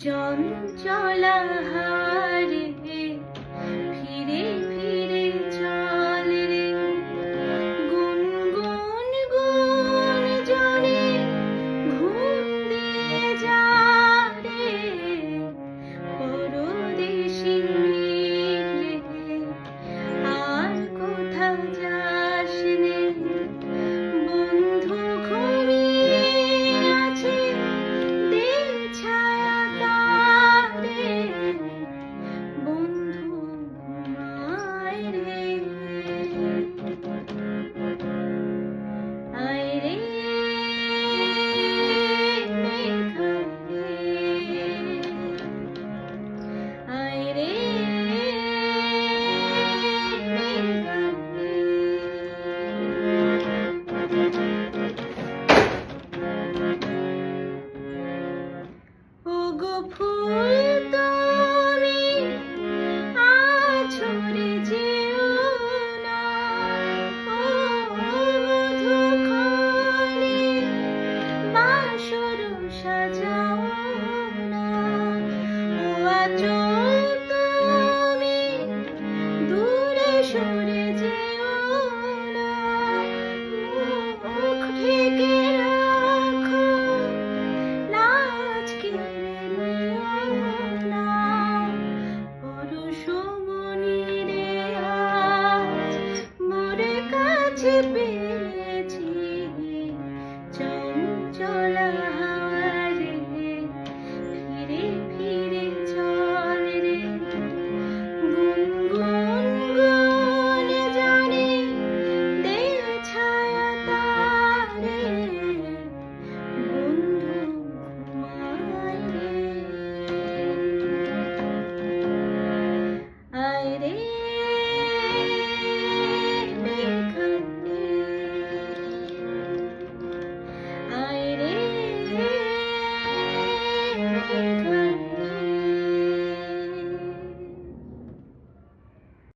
চঞ্চলা হাওয়ারে ফিরে ফিরে চল রে, গুনগুন গুন জলে ঘুম দিয়ে যা রে, পরদেশি মেঘ রে আর কোথাও যাস নে, বন্ধু ঘুমিয়ে আছে দে ছায়া তারে, বন্ধু ঘুমায় রে, আয় রে মেঘা রে, আয় রে মেঘা রে। ওগো ফুল